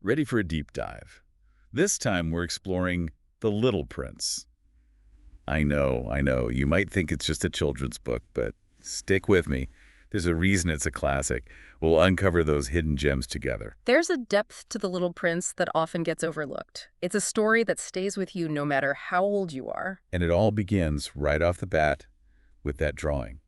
Ready for a deep dive. This time we're exploring The Little Prince. I know, you might think it's just a children's book, but stick with me. There's a reason it's a classic. We'll uncover those hidden gems together. There's a depth to The Little Prince that often gets overlooked. It's a story that stays with you no matter how old you are. And it all begins right off the bat with that drawing.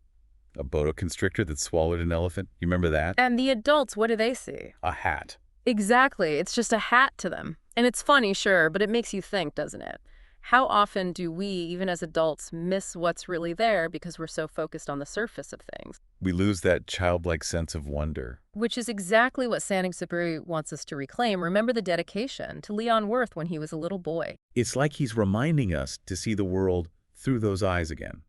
A boa constrictor that swallowed an elephant. You remember that? And the adults, what do they see? A hat. Exactly. It's just a hat to them. And it's funny, sure, but it makes you think, doesn't it? How often do we, even as adults, miss what's really there because we're so focused on the surface of things? We lose that childlike sense of wonder. Which is exactly what Saint-Exupéry wants us to reclaim. Remember the dedication to Leon Worth when he was a little boy. It's like he's reminding us to see the world through those eyes again,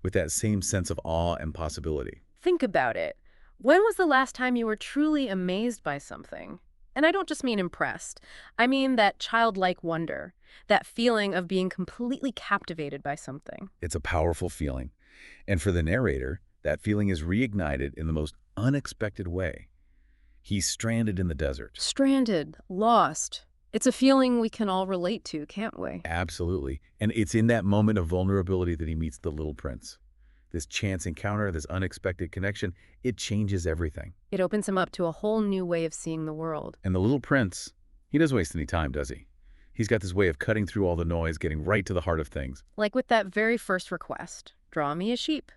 with that same sense of awe and possibility. Think about it. When was the last time you were truly amazed by something? And I don't just mean impressed. I mean that childlike wonder, that feeling of being completely captivated by something. It's a powerful feeling. And for the narrator, that feeling is reignited in the most unexpected way. He's stranded in the desert. Stranded, lost. It's a feeling we can all relate to, can't we? Absolutely. And it's in that moment of vulnerability that he meets the little prince. This chance encounter, this unexpected connection, it changes everything. It opens him up to a whole new way of seeing the world. And the little prince, he doesn't waste any time, does he? He's got this way of cutting through all the noise, getting right to the heart of things. Like with that very first request, draw me a sheep.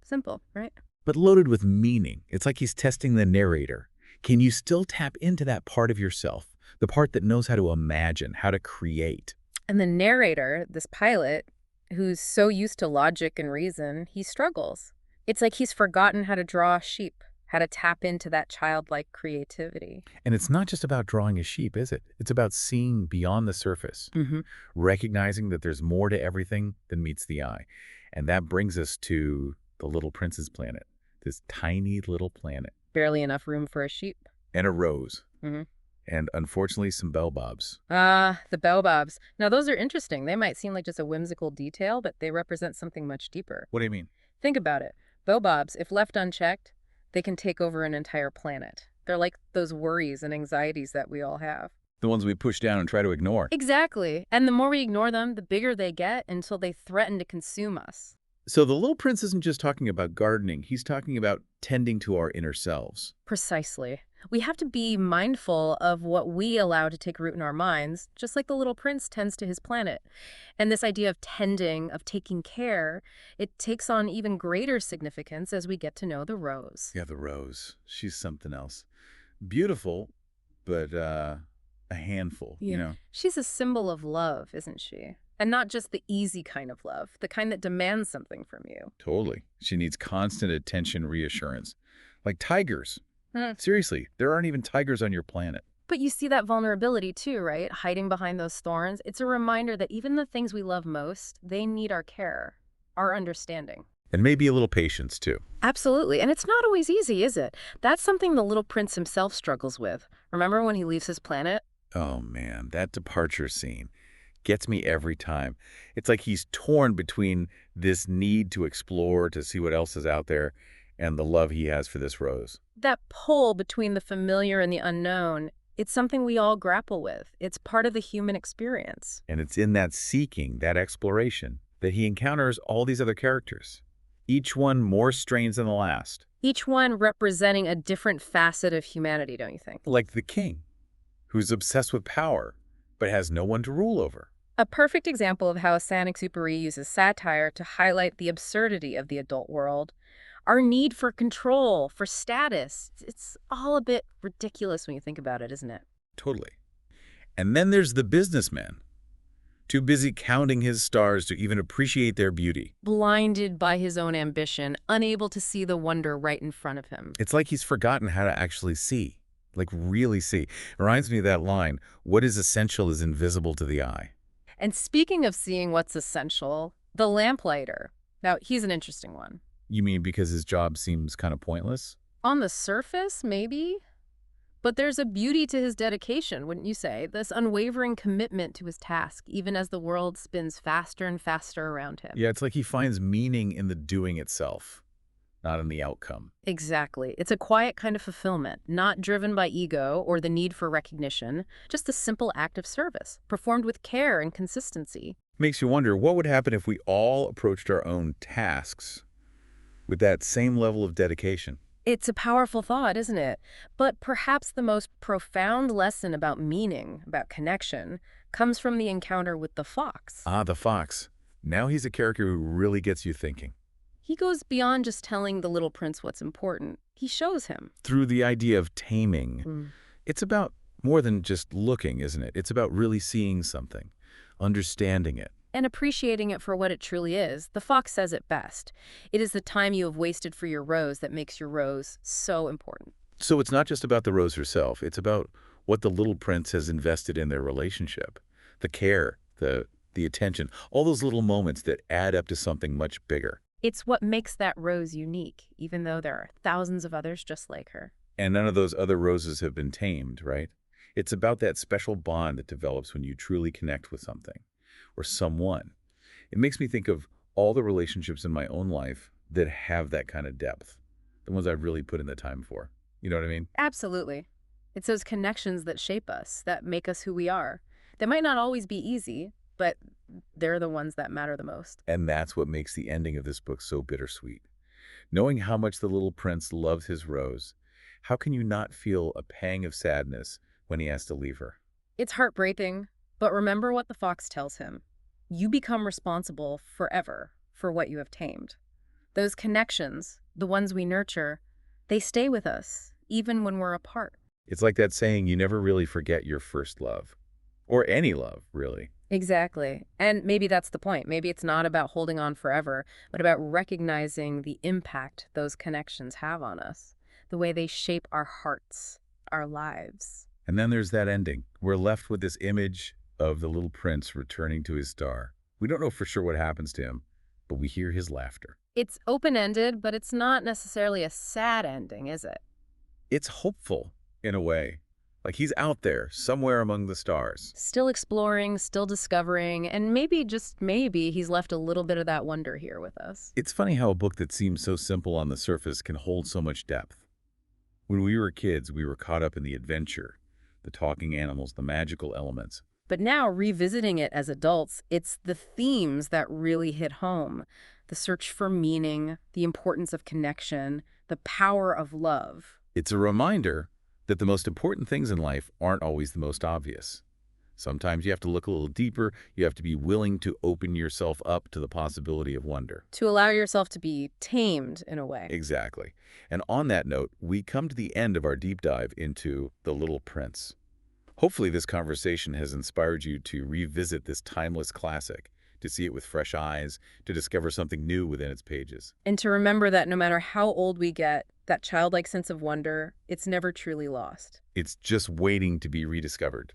Simple, right? But loaded with meaning. It's like he's testing the narrator. Can you still tap into that part of yourself? The part that knows how to imagine, how to create. And the narrator, this pilot, who's so used to logic and reason, he struggles. It's like he's forgotten how to draw a sheep, how to tap into that childlike creativity. And it's not just about drawing a sheep, is it? It's about seeing beyond the surface, recognizing that there's more to everything than meets the eye. And that brings us to the Little Prince's planet, this tiny little planet. Barely enough room for a sheep. And a rose. And unfortunately, some bell-bobs. Ah, the bell-bobs. Now, those are interesting. They might seem like just a whimsical detail, but they represent something much deeper. What do you mean? Think about it. Bell-bobs, if left unchecked, they can take over an entire planet. They're like those worries and anxieties that we all have. The ones we push down and try to ignore. Exactly. And the more we ignore them, the bigger they get until they threaten to consume us. So the Little Prince isn't just talking about gardening. He's talking about tending to our inner selves. Precisely. We have to be mindful of what we allow to take root in our minds, just like the Little Prince tends to his planet. And this idea of tending, of taking care, it takes on even greater significance as we get to know the rose. Yeah, the rose. She's something else. Beautiful, but a handful, you know. She's a symbol of love, isn't she? And not just the easy kind of love, the kind that demands something from you. Totally. She needs constant attention, reassurance. Like tigers. Seriously, there aren't even tigers on your planet. But you see that vulnerability too, right? Hiding behind those thorns. It's a reminder that even the things we love most, they need our care, our understanding. And maybe a little patience, too. Absolutely. And it's not always easy, is it? That's something the Little Prince himself struggles with. Remember when he leaves his planet? Oh, man, that departure scene gets me every time. It's like he's torn between this need to explore, to see what else is out there, and the love he has for this rose. That pull between the familiar and the unknown, it's something we all grapple with. It's part of the human experience. And it's in that seeking, that exploration, that he encounters all these other characters, each one more strange than the last. Each one representing a different facet of humanity, don't you think? Like the king, who's obsessed with power, but has no one to rule over. A perfect example of how Saint-Exupéry uses satire to highlight the absurdity of the adult world. Our need for control, for status. It's all a bit ridiculous when you think about it, isn't it? Totally. And then there's the businessman, too busy counting his stars to even appreciate their beauty. Blinded by his own ambition, unable to see the wonder right in front of him. It's like he's forgotten how to actually see, like really see. It reminds me of that line, what is essential is invisible to the eye. And speaking of seeing what's essential, the lamplighter. Now, he's an interesting one. You mean because his job seems kind of pointless? On the surface, maybe. But there's a beauty to his dedication, wouldn't you say? This unwavering commitment to his task, even as the world spins faster and faster around him. Yeah, it's like he finds meaning in the doing itself. not in the outcome. Exactly. It's a quiet kind of fulfillment, not driven by ego or the need for recognition, just a simple act of service, performed with care and consistency. Makes you wonder what would happen if we all approached our own tasks with that same level of dedication. It's a powerful thought, isn't it? But perhaps the most profound lesson about meaning, about connection, comes from the encounter with the fox. Ah, the fox. Now he's a character who really gets you thinking. He goes beyond just telling the little prince what's important. He shows him. Through the idea of taming, Mm. it's about more than just looking, isn't it? It's about really seeing something, understanding it. And appreciating it for what it truly is. The fox says it best. It is the time you have wasted for your rose that makes your rose so important. So it's not just about the rose herself. It's about what the little prince has invested in their relationship. The care, the attention, all those little moments that add up to something much bigger. It's what makes that rose unique, even though there are thousands of others just like her. And none of those other roses have been tamed, right? It's about that special bond that develops when you truly connect with something or someone. It makes me think of all the relationships in my own life that have that kind of depth, the ones I've really put in the time for. You know what I mean? Absolutely. It's those connections that shape us, that make us who we are. They might not always be easy, but they're the ones that matter the most. And that's what makes the ending of this book so bittersweet. Knowing how much the little prince loves his rose, how can you not feel a pang of sadness when he has to leave her? It's heartbreaking, but remember what the fox tells him. You become responsible forever for what you have tamed. Those connections, the ones we nurture, they stay with us, even when we're apart. It's like that saying, you never really forget your first love. Or any love, really. Exactly. And maybe that's the point. Maybe it's not about holding on forever, but about recognizing the impact those connections have on us, the way they shape our hearts, our lives. And then there's that ending. We're left with this image of the little prince returning to his star. We don't know for sure what happens to him, but we hear his laughter. It's open-ended, but it's not necessarily a sad ending, is it? It's hopeful, in a way. Like he's out there, somewhere among the stars. Still exploring, still discovering, and maybe, just maybe, he's left a little bit of that wonder here with us. It's funny how a book that seems so simple on the surface can hold so much depth. When we were kids, we were caught up in the adventure, the talking animals, the magical elements. But now, revisiting it as adults, it's the themes that really hit home. The search for meaning, the importance of connection, the power of love. It's a reminder that the most important things in life aren't always the most obvious. Sometimes you have to look a little deeper. You have to be willing to open yourself up to the possibility of wonder. To allow yourself to be tamed, in a way. Exactly. And on that note, we come to the end of our deep dive into The Little Prince. Hopefully this conversation has inspired you to revisit this timeless classic, to see it with fresh eyes, to discover something new within its pages. And to remember that no matter how old we get, that childlike sense of wonder, it's never truly lost. It's just waiting to be rediscovered.